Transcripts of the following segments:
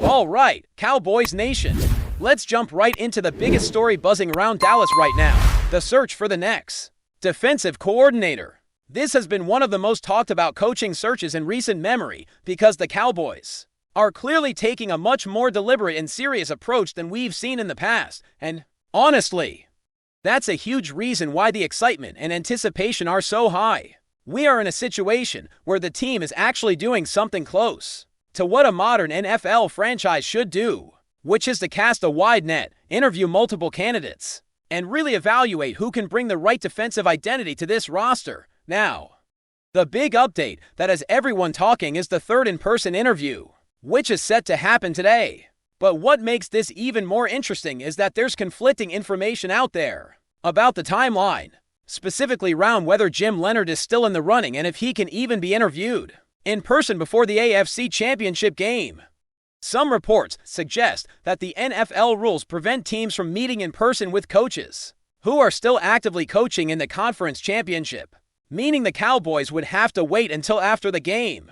All right, Cowboys Nation. Let's jump right into the biggest story buzzing around Dallas right now, the search for the next defensive coordinator. This has been one of the most talked about coaching searches in recent memory because the Cowboys are clearly taking a much more deliberate and serious approach than we've seen in the past, and honestly, that's a huge reason why the excitement and anticipation are so high. We are in a situation where the team is actually doing something close to what a modern NFL franchise should do, which is to cast a wide net, interview multiple candidates, and really evaluate who can bring the right defensive identity to this roster. Now, the big update that has everyone talking is the third in-person interview, which is set to happen today. But what makes this even more interesting is that there's conflicting information out there about the timeline, specifically around whether Jim Leonhard is still in the running and if he can even be interviewed in person before the AFC Championship game. Some reports suggest that the NFL rules prevent teams from meeting in person with coaches who are still actively coaching in the conference championship, meaning the Cowboys would have to wait until after the game.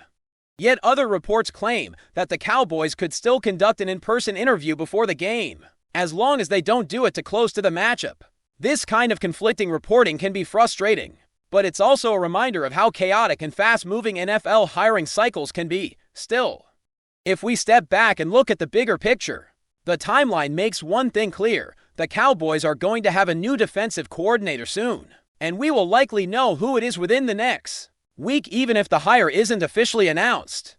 Yet other reports claim that the Cowboys could still conduct an in-person interview before the game, as long as they don't do it too close to the matchup. This kind of conflicting reporting can be frustrating, but it's also a reminder of how chaotic and fast-moving NFL hiring cycles can be. Still, if we step back and look at the bigger picture, the timeline makes one thing clear: the Cowboys are going to have a new defensive coordinator soon, and we will likely know who it is within the next week, even if the hire isn't officially announced.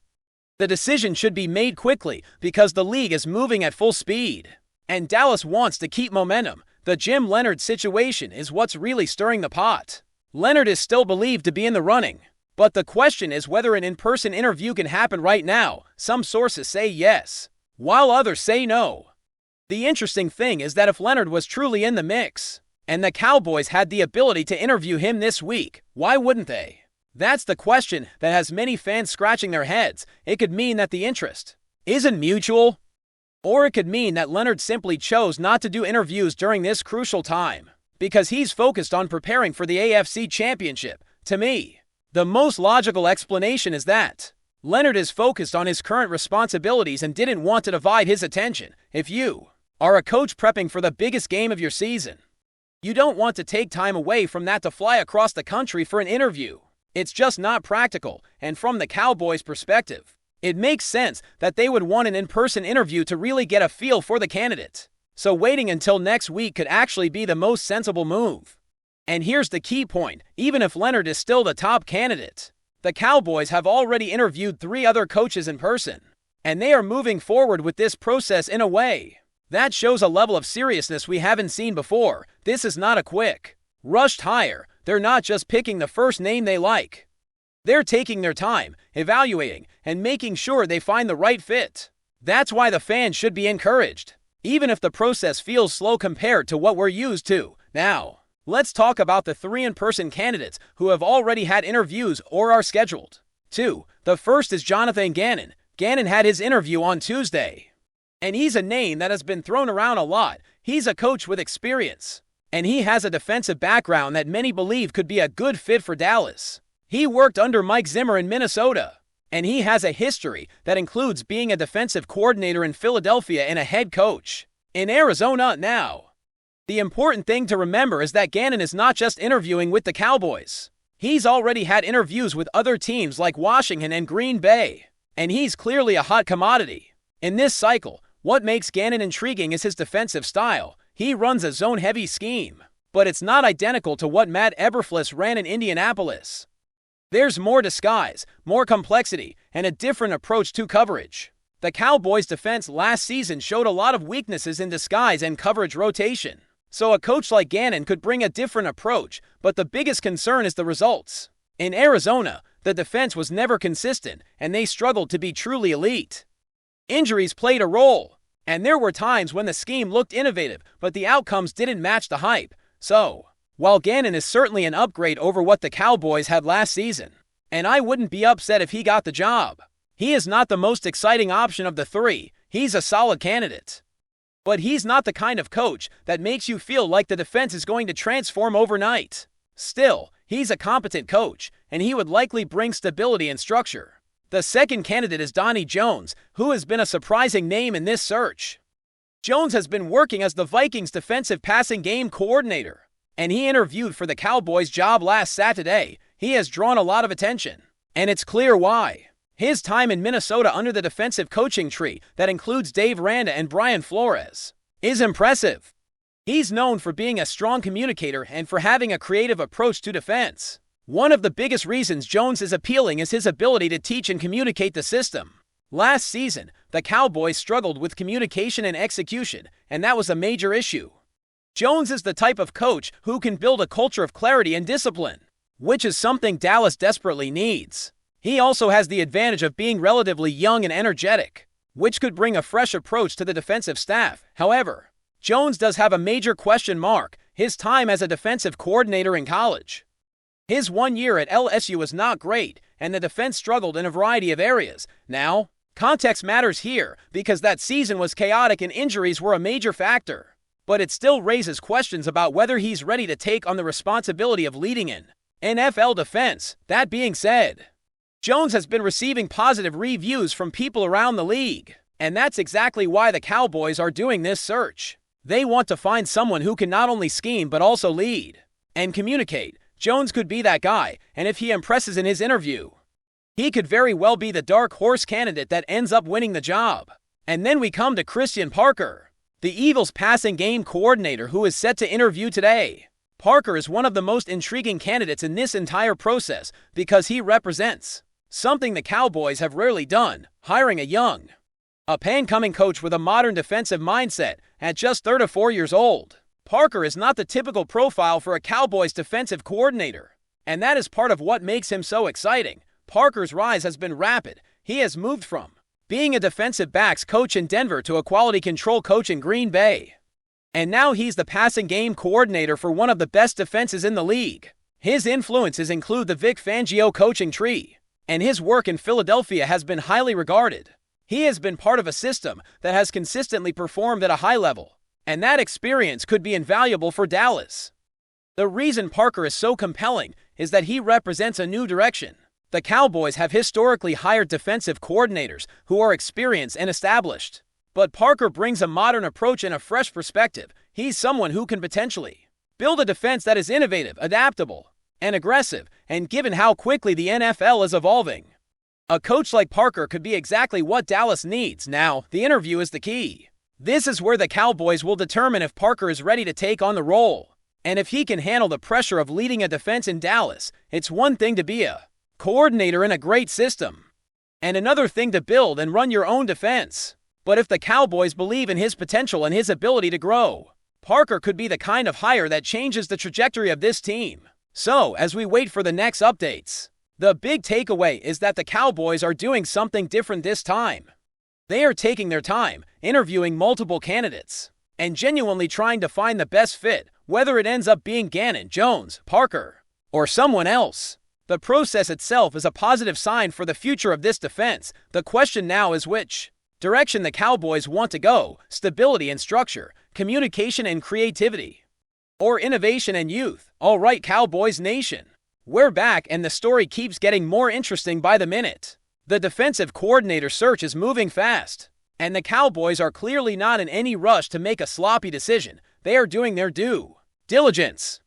The decision should be made quickly because the league is moving at full speed, and Dallas wants to keep momentum. The Jim Leonhard situation is what's really stirring the pot. Leonhard is still believed to be in the running, but the question is whether an in-person interview can happen right now. Some sources say yes, while others say no. The interesting thing is that if Leonhard was truly in the mix, and the Cowboys had the ability to interview him this week, why wouldn't they? That's the question that has many fans scratching their heads. It could mean that the interest isn't mutual, or it could mean that Leonhard simply chose not to do interviews during this crucial time because he's focused on preparing for the AFC Championship. To me, the most logical explanation is that Leonhard is focused on his current responsibilities and didn't want to divide his attention. If you are a coach prepping for the biggest game of your season, you don't want to take time away from that to fly across the country for an interview. It's just not practical, and from the Cowboys' perspective, it makes sense that they would want an in-person interview to really get a feel for the candidate. So waiting until next week could actually be the most sensible move. And here's the key point: even if Leonhard is still the top candidate, the Cowboys have already interviewed 3 other coaches in person, and they are moving forward with this process in a way that shows a level of seriousness we haven't seen before. This is not a quick, rushed hire. They're not just picking the first name they like. They're taking their time, evaluating, and making sure they find the right fit. That's why the fans should be encouraged, even if the process feels slow compared to what we're used to. Now, let's talk about the 3 in-person candidates who have already had interviews or are scheduled. 2. The first is Jonathan Gannon. Gannon had his interview on Tuesday, and he's a name that has been thrown around a lot. He's a coach with experience, and he has a defensive background that many believe could be a good fit for Dallas. He worked under Mike Zimmer in Minnesota, and he has a history that includes being a defensive coordinator in Philadelphia and a head coach in Arizona. Now, the important thing to remember is that Gannon is not just interviewing with the Cowboys. He's already had interviews with other teams like Washington and Green Bay, and he's clearly a hot commodity. In this cycle, what makes Gannon intriguing is his defensive style. He runs a zone-heavy scheme, but it's not identical to what Matt Eberflus ran in Indianapolis. There's more disguise, more complexity, and a different approach to coverage. The Cowboys' defense last season showed a lot of weaknesses in disguise and coverage rotation, so a coach like Gannon could bring a different approach, but the biggest concern is the results. In Arizona, the defense was never consistent, and they struggled to be truly elite. Injuries played a role, and there were times when the scheme looked innovative, but the outcomes didn't match the hype. So, while Gannon is certainly an upgrade over what the Cowboys had last season, and I wouldn't be upset if he got the job, he is not the most exciting option of the 3. He's a solid candidate, but he's not the kind of coach that makes you feel like the defense is going to transform overnight. Still, he's a competent coach, and he would likely bring stability and structure. The second candidate is Donnie Jones, who has been a surprising name in this search. Jones has been working as the Vikings' defensive passing game coordinator, and he interviewed for the Cowboys job last Saturday. He has drawn a lot of attention, and it's clear why. His time in Minnesota under the defensive coaching tree that includes Dave Aranda and Brian Flores is impressive. He's known for being a strong communicator and for having a creative approach to defense. One of the biggest reasons Jones is appealing is his ability to teach and communicate the system. Last season, the Cowboys struggled with communication and execution, and that was a major issue. Jones is the type of coach who can build a culture of clarity and discipline, which is something Dallas desperately needs. He also has the advantage of being relatively young and energetic, which could bring a fresh approach to the defensive staff. However, Jones does have a major question mark: his time as a defensive coordinator in college. His 1 year at LSU was not great, and the defense struggled in a variety of areas. Now, context matters here because that season was chaotic and injuries were a major factor. But it still raises questions about whether he's ready to take on the responsibility of leading an NFL defense. That being said, Jones has been receiving positive reviews from people around the league, and that's exactly why the Cowboys are doing this search. They want to find someone who can not only scheme but also lead and communicate. Jones could be that guy, and if he impresses in his interview, he could very well be the dark horse candidate that ends up winning the job. And then we come to Christian Parker, the Eagles' passing game coordinator, who is set to interview today. Parker is one of the most intriguing candidates in this entire process because he represents something the Cowboys have rarely done: hiring a young, up-and-coming coach with a modern defensive mindset at just 34 years old. Parker is not the typical profile for a Cowboys defensive coordinator, and that is part of what makes him so exciting. Parker's rise has been rapid. He has moved from being a defensive backs coach in Denver to a quality control coach in Green Bay. And now he's the passing game coordinator for one of the best defenses in the league. His influences include the Vic Fangio coaching tree, and his work in Philadelphia has been highly regarded. He has been part of a system that has consistently performed at a high level, and that experience could be invaluable for Dallas. The reason Parker is so compelling is that he represents a new direction. The Cowboys have historically hired defensive coordinators who are experienced and established, but Parker brings a modern approach and a fresh perspective. He's someone who can potentially build a defense that is innovative, adaptable, and aggressive, and given how quickly the NFL is evolving, a coach like Parker could be exactly what Dallas needs. Now, the interview is the key. This is where the Cowboys will determine if Parker is ready to take on the role, and if he can handle the pressure of leading a defense in Dallas. It's one thing to be a coordinator in a great system, and another thing to build and run your own defense. But if the Cowboys believe in his potential and his ability to grow, Parker could be the kind of hire that changes the trajectory of this team. So, as we wait for the next updates, the big takeaway is that the Cowboys are doing something different this time. They are taking their time, interviewing multiple candidates, and genuinely trying to find the best fit, whether it ends up being Gannon, Jones, Parker, or someone else. The process itself is a positive sign for the future of this defense. The question now is which direction the Cowboys want to go: stability and structure, communication and creativity, or innovation and youth. All right, Cowboys Nation, we're back, and the story keeps getting more interesting by the minute. The defensive coordinator search is moving fast, and the Cowboys are clearly not in any rush to make a sloppy decision. They are doing their due diligence.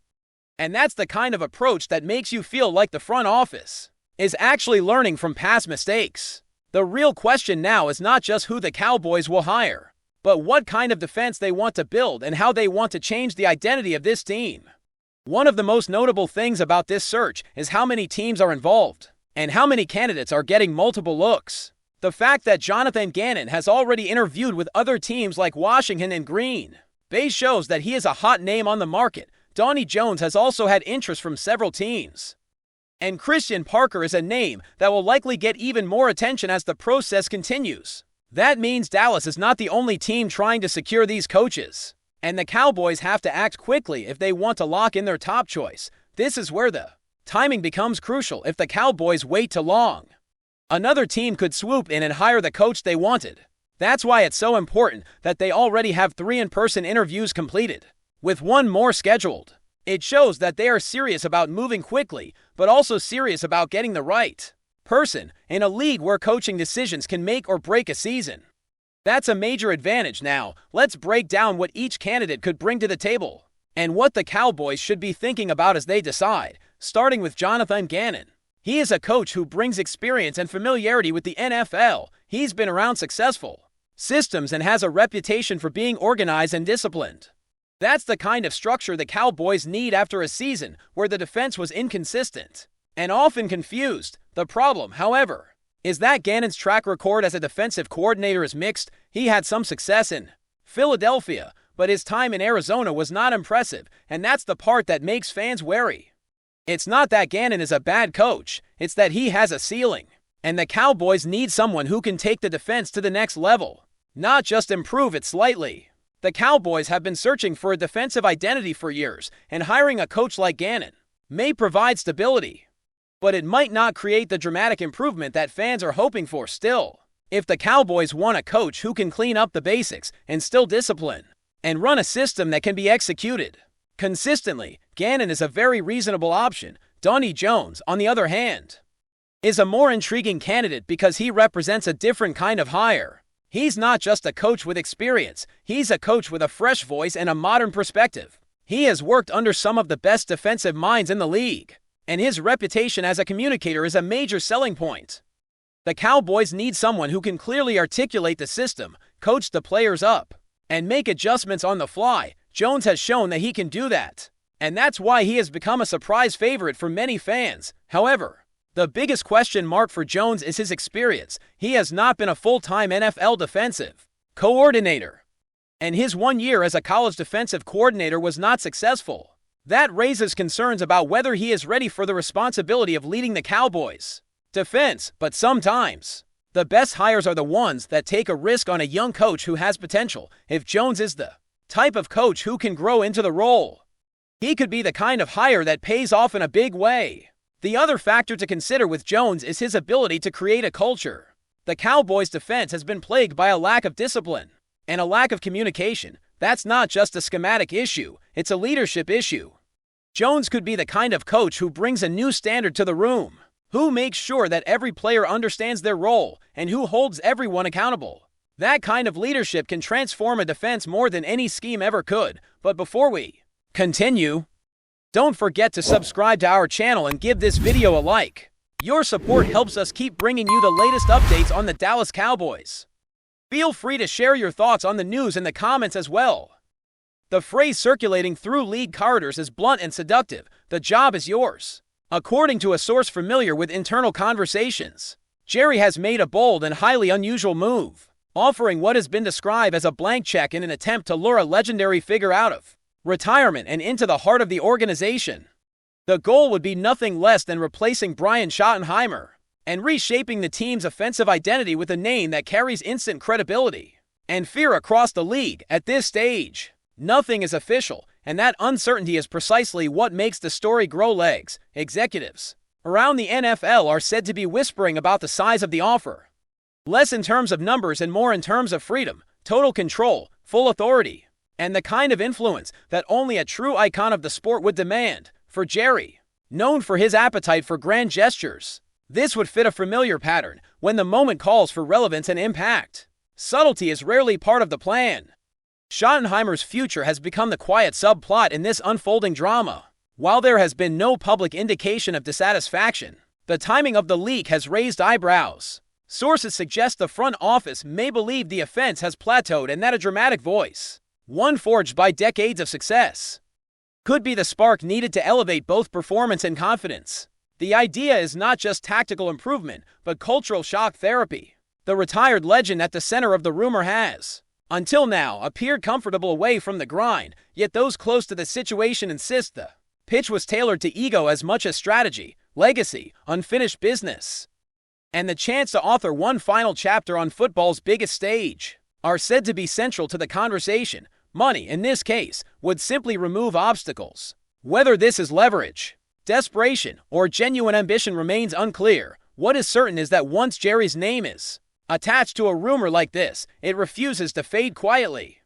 And that's the kind of approach that makes you feel like the front office is actually learning from past mistakes. The real question now is not just who the Cowboys will hire, but what kind of defense they want to build and how they want to change the identity of this team. One of the most notable things about this search is how many teams are involved and how many candidates are getting multiple looks. The fact that Jonathan Gannon has already interviewed with other teams like Washington and Green Bay shows that he is a hot name on the market. Donnie Jones has also had interest from several teams, and Christian Parker is a name that will likely get even more attention as the process continues. That means Dallas is not the only team trying to secure these coaches, and the Cowboys have to act quickly if they want to lock in their top choice. This is where the timing becomes crucial. If the Cowboys wait too long, another team could swoop in and hire the coach they wanted. That's why it's so important that they already have 3 in-person interviews completed, with 1 more scheduled. It shows that they are serious about moving quickly, but also serious about getting the right person in a league where coaching decisions can make or break a season. That's a major advantage. Now, let's break down what each candidate could bring to the table and what the Cowboys should be thinking about as they decide, starting with Jonathan Gannon. He is a coach who brings experience and familiarity with the NFL. He's been around successful systems and has a reputation for being organized and disciplined. That's the kind of structure the Cowboys need after a season where the defense was inconsistent and often confused. The problem, however, is that Gannon's track record as a defensive coordinator is mixed. He had some success in Philadelphia, but his time in Arizona was not impressive, and that's the part that makes fans wary. It's not that Gannon is a bad coach, it's that he has a ceiling, and the Cowboys need someone who can take the defense to the next level, not just improve it slightly. The Cowboys have been searching for a defensive identity for years, and hiring a coach like Gannon may provide stability, but it might not create the dramatic improvement that fans are hoping for. Still, if the Cowboys want a coach who can clean up the basics and still discipline and run a system that can be executed consistently, Gannon is a very reasonable option. Donnie Jones, on the other hand, is a more intriguing candidate because he represents a different kind of hire. He's not just a coach with experience, he's a coach with a fresh voice and a modern perspective. He has worked under some of the best defensive minds in the league, and his reputation as a communicator is a major selling point. The Cowboys need someone who can clearly articulate the system, coach the players up, and make adjustments on the fly. Jones has shown that he can do that, and that's why he has become a surprise favorite for many fans. However, the biggest question mark for Jones is his experience. He has not been a full-time NFL defensive coordinator, and his 1 year as a college defensive coordinator was not successful. That raises concerns about whether he is ready for the responsibility of leading the Cowboys defense. But sometimes, the best hires are the ones that take a risk on a young coach who has potential. If Jones is the type of coach who can grow into the role, he could be the kind of hire that pays off in a big way. The other factor to consider with Jones is his ability to create a culture. The Cowboys' defense has been plagued by a lack of discipline and a lack of communication. That's not just a schematic issue, it's a leadership issue. Jones could be the kind of coach who brings a new standard to the room, who makes sure that every player understands their role, and who holds everyone accountable. That kind of leadership can transform a defense more than any scheme ever could. But before we continue, don't forget to subscribe to our channel and give this video a like. Your support helps us keep bringing you the latest updates on the Dallas Cowboys. Feel free to share your thoughts on the news in the comments as well. The phrase circulating through league corridors is blunt and seductive. The job is yours. According to a source familiar with internal conversations, Jerry has made a bold and highly unusual move, offering what has been described as a blank check in an attempt to lure a legendary figure out of retirement and into the heart of the organization. The goal would be nothing less than replacing Brian Schottenheimer and reshaping the team's offensive identity with a name that carries instant credibility and fear across the league. At this stage, nothing is official, and that uncertainty is precisely what makes the story grow legs. Executives around the NFL are said to be whispering about the size of the offer, less in terms of numbers and more in terms of freedom, total control, full authority, and the kind of influence that only a true icon of the sport would demand. For Jerry, known for his appetite for grand gestures, this would fit a familiar pattern. When the moment calls for relevance and impact, subtlety is rarely part of the plan. Schottenheimer's future has become the quiet subplot in this unfolding drama. While there has been no public indication of dissatisfaction, the timing of the leak has raised eyebrows. Sources suggest the front office may believe the offense has plateaued and that a dramatic voice, one forged by decades of success, could be the spark needed to elevate both performance and confidence. The idea is not just tactical improvement, but cultural shock therapy. The retired legend at the center of the rumor has, until now, appeared comfortable away from the grind, yet those close to the situation insist the pitch was tailored to ego as much as strategy, legacy, unfinished business, and the chance to author one final chapter on football's biggest stage are said to be central to the conversation. Money, in this case, would simply remove obstacles. Whether this is leverage, desperation, or genuine ambition remains unclear. What is certain is that once Jerry's name is attached to a rumor like this, it refuses to fade quietly.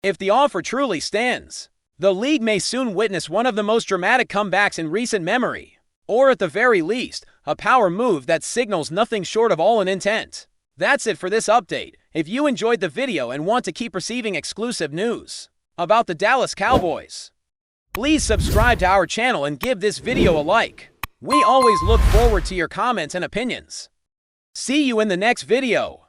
If the offer truly stands, the league may soon witness one of the most dramatic comebacks in recent memory, or at the very least, A power move that signals nothing short of all in intent. That's it for this update. If you enjoyed the video and want to keep receiving exclusive news about the Dallas Cowboys, please subscribe to our channel and give this video a like. We always look forward to your comments and opinions. See you in the next video.